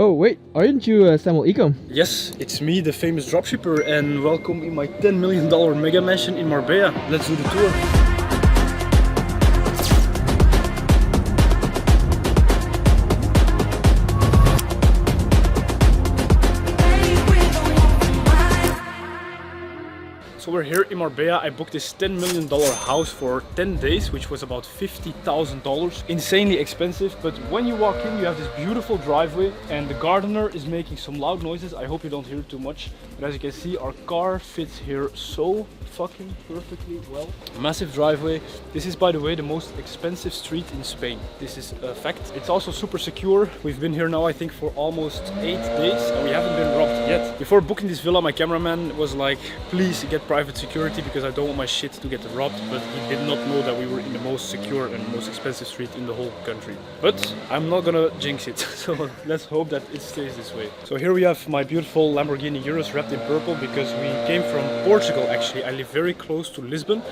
Oh wait, aren't you Samuel Ecom? Yes, it's me, the famous dropshipper, and welcome in my $10 million mega mansion in Marbella. Let's do the tour. So we're here in Marbella. I booked this $10 million house for 10 days, which was about $50,000. Insanely expensive, but when you walk in, you have this beautiful driveway and the gardener is making some loud noises. I hope you don't hear too much, but as you can see, our car fits here so fucking perfectly well. Massive driveway. This is, by the way, the most expensive street in Spain. This is a fact. It's also super secure. We've been here now, I think, for almost 8 days and we haven't been robbed yet. Before booking this villa, my cameraman was like, please get private security because I don't want my shit to get robbed, but he did not know that we were in the most secure and most expensive street in the whole country. But I'm not gonna jinx it, so let's hope that it stays this way. So here we have my beautiful Lamborghini Urus wrapped in purple because we came from Portugal actually. I live very close to Lisbon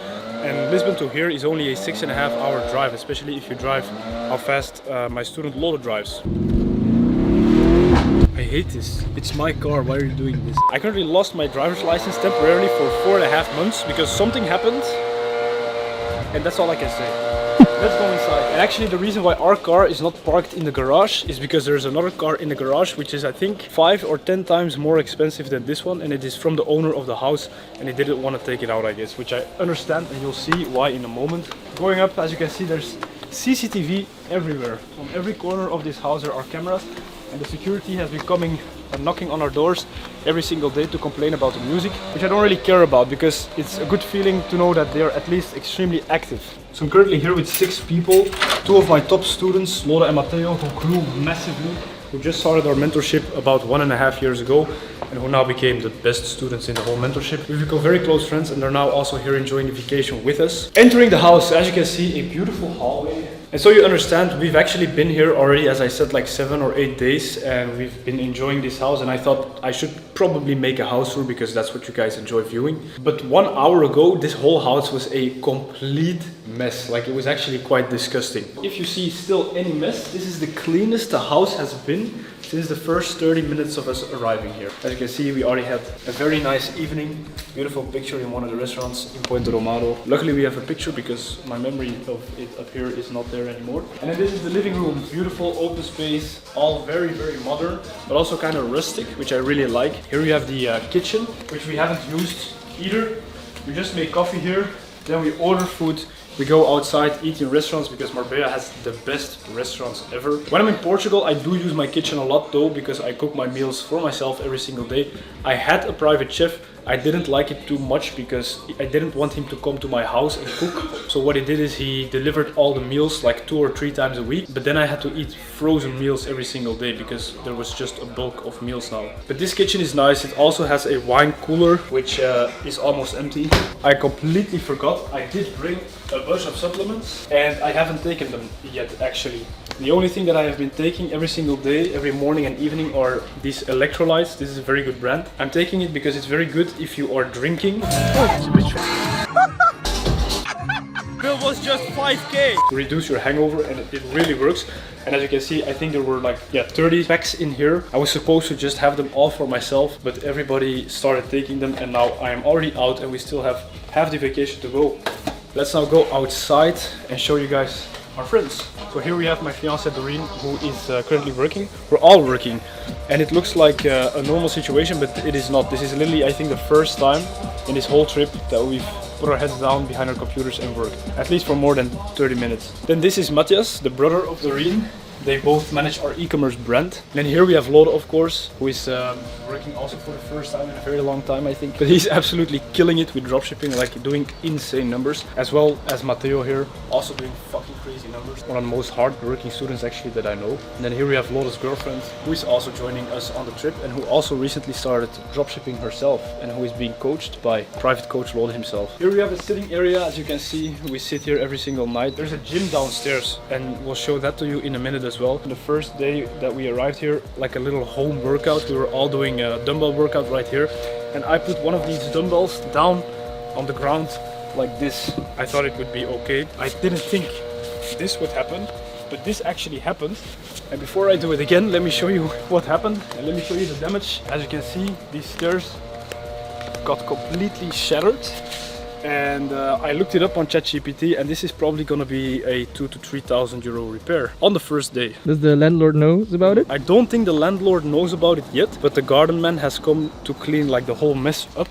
and Lisbon to here is only a 6.5-hour drive, especially if you drive how fast my student Lola drives. I hate this. It's my car. Why are you doing this? I currently lost my driver's license temporarily for 4.5 months because something happened. And that's all I can say. Let's go inside. And actually the reason why our car is not parked in the garage is because there's another car in the garage which is I think 5 or 10 times more expensive than this one, and it is from the owner of the house and he didn't want to take it out, I guess, which I understand and you'll see why in a moment. Going up, as you can see, there's CCTV everywhere. From every corner of this house there are cameras. And the security has been coming and knocking on our doors every single day to complain about the music, which I don't really care about because it's a good feeling to know that they are at least extremely active. So I'm currently here with 6 people, 2 of my top students, Lola and Matteo, who grew massively, who just started our mentorship about 1.5 years ago and who now became the best students in the whole mentorship. We've become very close friends and they're now also here enjoying the vacation with us. Entering the house, as you can see, a beautiful hallway. And so you understand, we've actually been here already, as I said, like 7 or 8 days and we've been enjoying this house, and I thought I should probably make a house tour because that's what you guys enjoy viewing. But 1 hour ago, this whole house was a complete mess. Like, it was actually quite disgusting. If you see still any mess, this is the cleanest the house has been since the first 30 minutes of us arriving here. As you can see, we already had a very nice evening. Beautiful picture in one of the restaurants in Puente Romano. Luckily we have a picture because my memory of it up here is not there anymore. And then this is the living room. Beautiful open space, all very, very modern, but also kind of rustic, which I really like. Here we have the kitchen, which we haven't used either. We just make coffee here, then we order food. We go outside, eat in restaurants because Marbella has the best restaurants ever. When I'm in Portugal, I do use my kitchen a lot though, because I cook my meals for myself every single day. I had a private chef. I didn't like it too much because I didn't want him to come to my house and cook. So what he did is he delivered all the meals like 2 or 3 times a week. But then I had to eat frozen meals every single day because there was just a bulk of meals now. But this kitchen is nice. It also has a wine cooler, which is almost empty. I completely forgot. I did bring a bunch of supplements and I haven't taken them yet actually. The only thing that I have been taking every single day, every morning and evening, are these electrolytes. This is a very good brand. I'm taking it because it's very good if you are drinking. Bill was just 5k! To reduce your hangover, and it really works. And as you can see, I think there were like 30 packs in here. I was supposed to just have them all for myself, but everybody started taking them and now I am already out and we still have half the vacation to go. Let's now go outside and show you guys our friends. So here we have my fiancée Doreen, who is currently working. We're all working and it looks like a normal situation, but it is not. This is literally, I think, the first time in this whole trip that we've put our heads down behind our computers and worked, at least for more than 30 minutes. Then this is Matthias, the brother of Doreen. They both manage our e-commerce brand. And then here we have Lola, of course, who is working also for the first time in a very long time, I think. But he's absolutely killing it with dropshipping, like doing insane numbers. As well as Matteo here, also doing fucking crazy numbers. One of the most hard-working students actually that I know. And then here we have Lola's girlfriend, who is also joining us on the trip and who also recently started dropshipping herself and who is being coached by private coach Lola himself. Here we have a sitting area. As you can see, we sit here every single night. There's a gym downstairs and we'll show that to you in a minute as well. The first day that we arrived here, like a little home workout, we were all doing a dumbbell workout right here, and I put one of these dumbbells down on the ground like this. I thought it would be okay. I didn't think this would happen, but this actually happened. And before I do it again, let me show you what happened and let me show you the damage. As you can see, these stairs got completely shattered. And I looked it up on ChatGPT, and this is probably gonna be a 2,000 to 3,000 euro repair on the first day. Does the landlord knows about it? I don't think the landlord knows about it yet, but the garden man has come to clean like the whole mess up.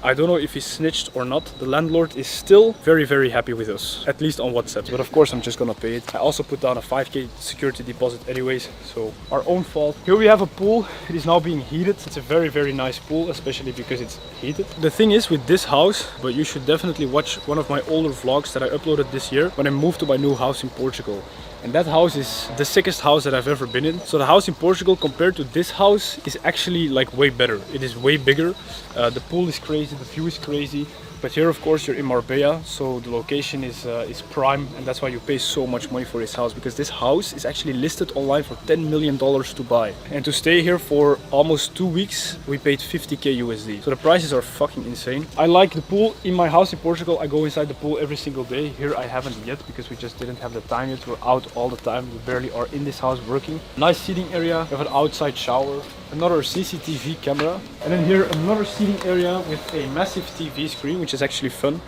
I don't know if he snitched or not. The landlord is still very, very happy with us, at least on WhatsApp. But of course, I'm just gonna pay it. I also put down a 5k security deposit anyways, so our own fault. Here we have a pool. It is now being heated. It's a very, very nice pool, especially because it's heated. The thing is with this house, but you should definitely watch one of my older vlogs that I uploaded this year when I moved to my new house in Portugal. And that house is the sickest house that I've ever been in. So the house in Portugal compared to this house is actually like way better. It is way bigger. The pool is crazy, the view is crazy. But here, of course, you're in Marbella, so the location is prime, and that's why you pay so much money for this house, because this house is actually listed online for $10 million to buy. And to stay here for almost 2 weeks, we paid 50k USD. So the prices are fucking insane. I like the pool. In my house in Portugal, I go inside the pool every single day. Here I haven't yet, because we just didn't have the time yet. We're out all the time. We barely are in this house working. Nice seating area. We have an outside shower. Another CCTV camera, and then here another seating area with a massive TV screen, which is actually fun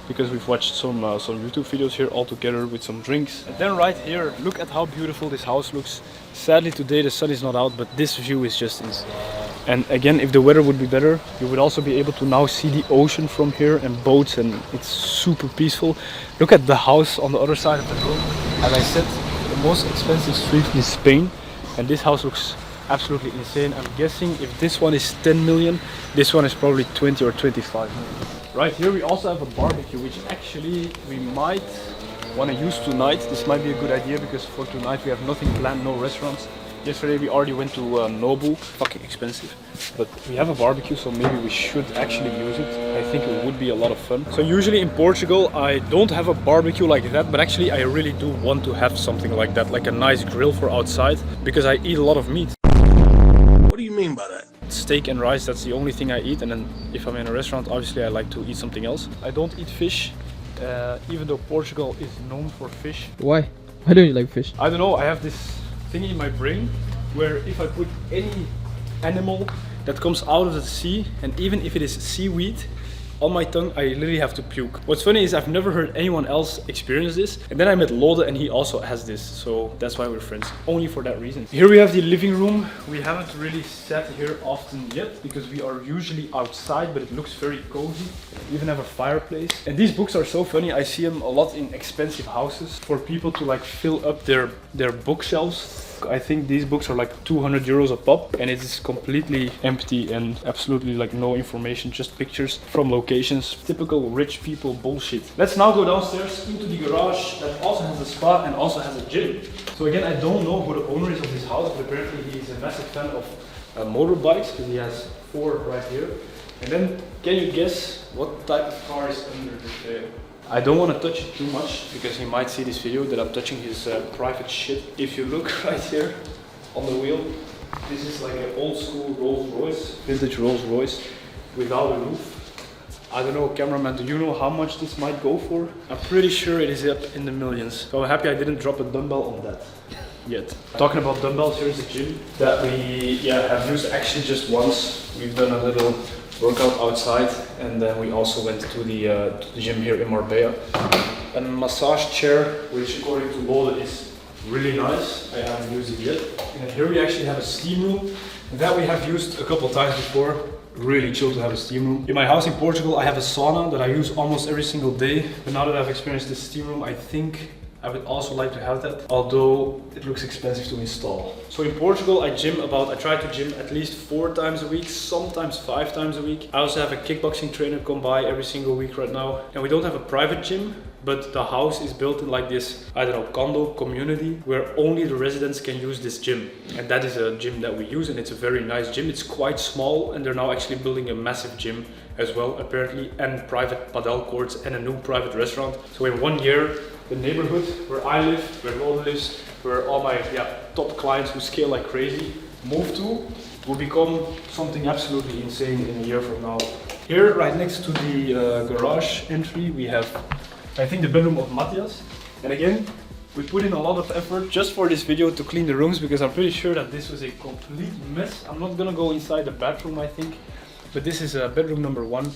because we've watched some YouTube videos here all together with some drinks. And then right here, look at how beautiful this house looks. Sadly today the sun is not out, but this view is just insane. And again, if the weather would be better, you would also be able to now see the ocean from here and boats, and it's super peaceful. Look at the house on the other side of the road. As I said, the most expensive street in Spain, and this house looks absolutely insane. I'm guessing if this one is 10 million, this one is probably 20 or 25 million. Right here we also have a barbecue, which actually we might want to use tonight. This might be a good idea because for tonight we have nothing planned, no restaurants. Yesterday we already went to Nobu, fucking expensive. But we have a barbecue, so maybe we should actually use it. I think it would be a lot of fun. So usually in Portugal I don't have a barbecue like that, but actually I really do want to have something like that, like a nice grill for outside, because I eat a lot of meat. What do you mean by that? Steak and rice, that's the only thing I eat, and then if I'm in a restaurant, obviously I like to eat something else. I don't eat fish, even though Portugal is known for fish. Why? Why don't you like fish? I don't know, I have this thing in my brain where if I put any animal that comes out of the sea, and even if it is seaweed, on my tongue, I literally have to puke. What's funny is I've never heard anyone else experience this. And then I met Lode and he also has this. So that's why we're friends, only for that reason. Here we have the living room. We haven't really sat here often yet because we are usually outside, but it looks very cozy. We even have a fireplace. And these books are so funny. I see them a lot in expensive houses for people to like fill up their bookshelves. I think these books are like 200 euros a pop, and it is completely empty and absolutely like no information, just pictures from locations. Typical rich people bullshit. Let's now go downstairs into the garage that also has a spa and also has a gym. So again, I don't know who the owner is of this house, but apparently he is a massive fan of motorbikes, because he has 4 right here. And then, can you guess what type of car is under the tail? I don't want to touch it too much because he might see this video that I'm touching his private shit. If you look right here on the wheel, this is like an old school Rolls Royce, vintage Rolls Royce without a roof. I don't know, cameraman, do you know how much this might go for? I'm pretty sure it is up in the millions. So I'm happy I didn't drop a dumbbell on that yet. Talking about dumbbells, here's the gym that we have used actually just once. We've done a little workout outside, and then we also went to the gym here in Marbella. A massage chair, which according to Lode is really nice. I haven't used it yet. And here we actually have a steam room that we have used a couple times before. Really chill to have a steam room. In my house in Portugal I have a sauna that I use almost every single day, but now that I've experienced this steam room, I think I would also like to have that, although it looks expensive to install. So in Portugal I try to gym at least 4 times a week, sometimes 5 times a week. I also have a kickboxing trainer come by every single week right now. And we don't have a private gym, but the house is built in like this, I don't know, condo community where only the residents can use this gym. And that is a gym that we use, and it's a very nice gym. It's quite small, and they're now actually building a massive gym as well, apparently, and private padel courts and a new private restaurant. So in 1 year, the neighborhood where I live, where Lode lives, where all my top clients who scale like crazy move to, will become something absolutely insane in a year from now. Here, right next to the garage entry, we have, I think, the bedroom of Matthias. And again, We put in a lot of effort just for this video to clean the rooms because I'm pretty sure that this was a complete mess. I'm not gonna go inside the bathroom, I think, but this is bedroom number 1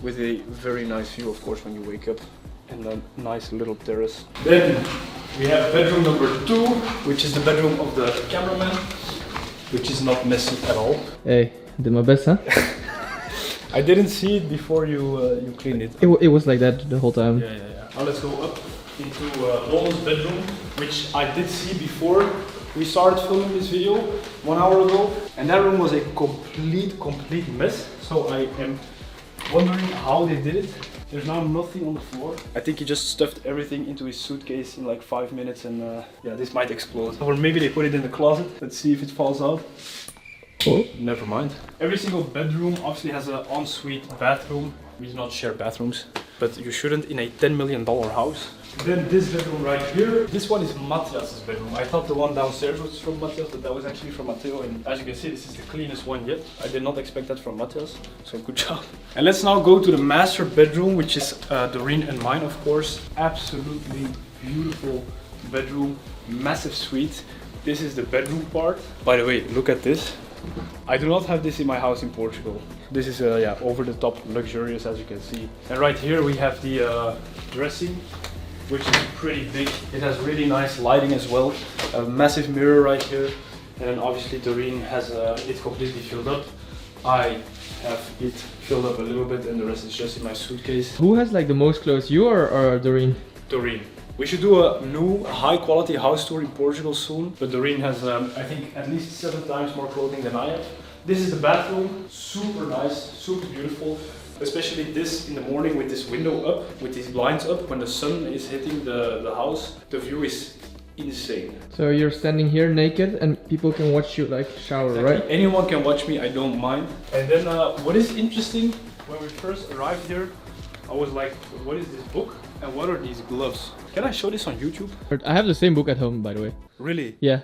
with a very nice view, of course, when you wake up, and a nice little terrace. Then we have bedroom number 2, which is the bedroom of the cameraman, which is not messy at all. Hey, did my best, huh? I didn't see it before you cleaned it. It was like that the whole time. Yeah. Now let's go up into Lola's bedroom, which I did see before we started filming this video 1 hour ago, and that room was a complete mess. So I am wondering how they did it. There's now nothing on the floor. I think he just stuffed everything into his suitcase in like 5 minutes, and yeah, this might explode. Or maybe they put it in the closet. Let's see if it falls out. Oh. Never mind. Every single bedroom obviously has an ensuite bathroom. We do not share bathrooms, but you shouldn't in a $10 million house. Then this bedroom right here. This one is Matthias's bedroom. I thought the one downstairs was from Matthias, but that was actually from Matteo. And as you can see, this is the cleanest one yet. I did not expect that from Matthias, so good job. And let's now go to the master bedroom, which is Doreen and mine, of course. Absolutely beautiful bedroom, massive suite. This is the bedroom part. By the way, look at this. I do not have this in my house in Portugal. This is yeah, over the top luxurious, as you can see. And right here we have the dressing, which is pretty big. It has really nice lighting as well. A massive mirror right here. And then obviously Doreen has it completely filled up. I have it filled up a little bit, and the rest is just in my suitcase. Who has like the most clothes, you or Doreen? Doreen. We should do a new high quality house tour in Portugal soon, but Doreen has I think at least 7 times more clothing than I have. This is the bathroom, super nice, super beautiful, especially this in the morning with this window up, with these blinds up. When the sun is hitting the house, the view is insane. So you're standing here naked and people can watch you like shower, Exactly. right? Anyone can watch me, I don't mind. And then what is interesting, when we first arrived here, I was like, what is this book? And what are these gloves? Can I show this on YouTube? I have the same book at home, by the way. Really? Yeah.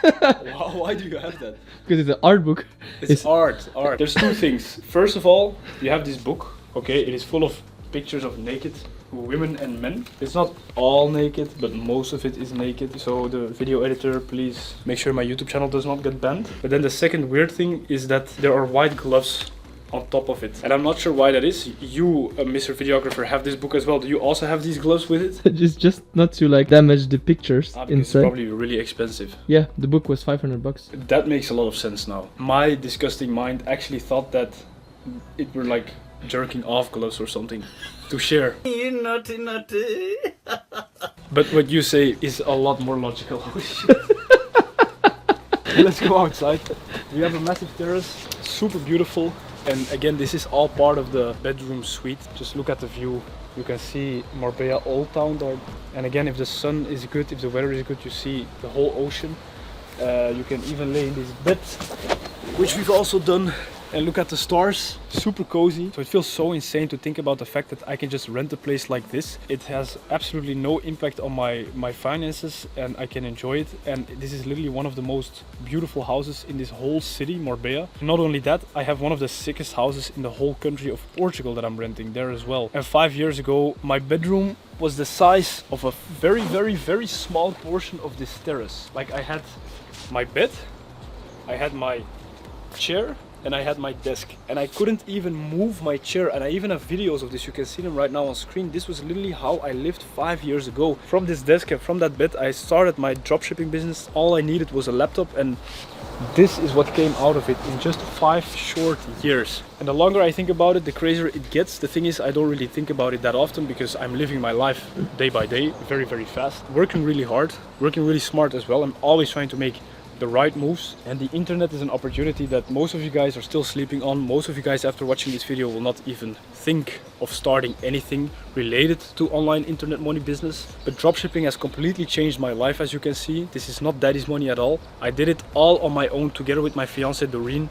Why do you have that? Because it's an art book. It's art. There's 2 things. First of all, you have this book. Okay, it is full of pictures of naked women and men. It's not all naked, but most of it is naked. So the video editor, please make sure my YouTube channel does not get banned. But then the second weird thing is that there are white gloves on top of it, and I'm not sure why that is. You, Mr. Videographer, have this book as well. Do you also have these gloves with it? just not to like damage the pictures It's inside. probably really expensive. Yeah, the book was $500. That makes a lot of sense now. My disgusting mind actually thought that it were like jerking off gloves or something to share. You naughty. But what you say is a lot more logical. Let's go outside. We have a massive terrace, super beautiful. And again, this is all part of the bedroom suite. Just look at the view. You can see Marbella Old Town there. And again, if the sun is good, if the weather is good, you see the whole ocean. You can even lay in this bed, which we've also done. And look at the stars, super cozy. So it feels so insane to think about the fact that I can just rent a place like this. It has absolutely no impact on my finances, and I can enjoy it. And this is literally one of the most beautiful houses in this whole city, Marbella. Not only that, I have one of the sickest houses in the whole country of Portugal that I'm renting there as well. And 5 years ago, my bedroom was the size of a very small portion of this terrace. Like, I had my bed, I had my chair, and I had my desk, and I couldn't even move my chair. And I even have videos of this, you can see them right now on screen. This was literally how I lived 5 years ago. From this desk and from that bed, I started my dropshipping business. All I needed was a laptop, and this is what came out of it in just 5 short years. And the longer I think about it, the crazier it gets. The thing is, I don't really think about it that often because I'm living my life day by day, very fast, working really hard, working really smart as well. I'm always trying to make the right moves, and the internet is an opportunity that most of you guys are still sleeping on. Most of you guys, after watching this video, will not even think of starting anything related to online internet money business. But dropshipping has completely changed my life, as you can see. This is not daddy's money at all. I did it all on my own together with my fiance Doreen.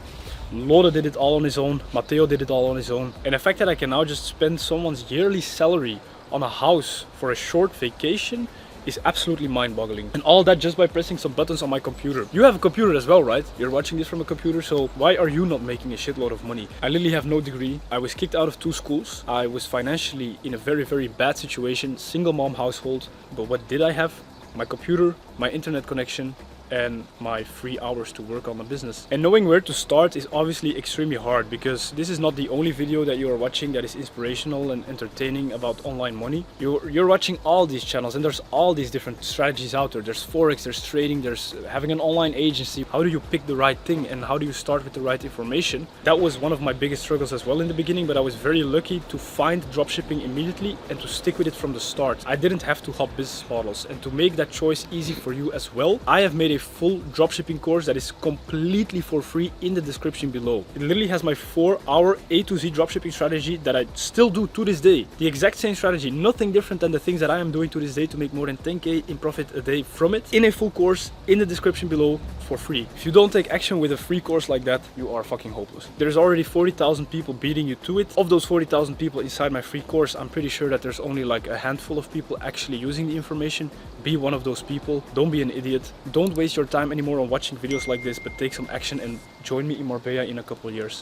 Lode did it all on his own, Matteo did it all on his own. And the fact that I can now just spend someone's yearly salary on a house for a short vacation is absolutely mind-boggling. And all that just by pressing some buttons on my computer. You have a computer as well, right? You're watching this from a computer, so why are you not making a shitload of money? I literally have no degree. I was kicked out of 2 schools. I was financially in a very, very bad situation, single mom household. But what did I have? My computer, my internet connection, and my free hours to work on my business. And knowing where to start is obviously extremely hard, because this is not the only video that you are watching that is inspirational and entertaining about online money. You're watching all these channels, and there's all these different strategies out there. There's Forex, there's trading, there's having an online agency. How do you pick the right thing, and how do you start with the right information? That was one of my biggest struggles as well in the beginning, but I was very lucky to find dropshipping immediately and to stick with it from the start. I didn't have to hop business models, and to make that choice easy for you as well, I have made a full dropshipping course that is completely for free in the description below. It literally has my 4-hour A to Z dropshipping strategy that I still do to this day. The exact same strategy, nothing different than the things that I am doing to this day to make more than 10k in profit a day from it, in a full course in the description below for free. If you don't take action with a free course like that, you are fucking hopeless. There's already 40,000 people beating you to it. Of those 40,000 people inside my free course, I'm pretty sure that there's only like a handful of people actually using the information. Be one of those people. Don't be an idiot. Don't waste your time anymore on watching videos like this, but take some action and join me in Marbella in a couple of years.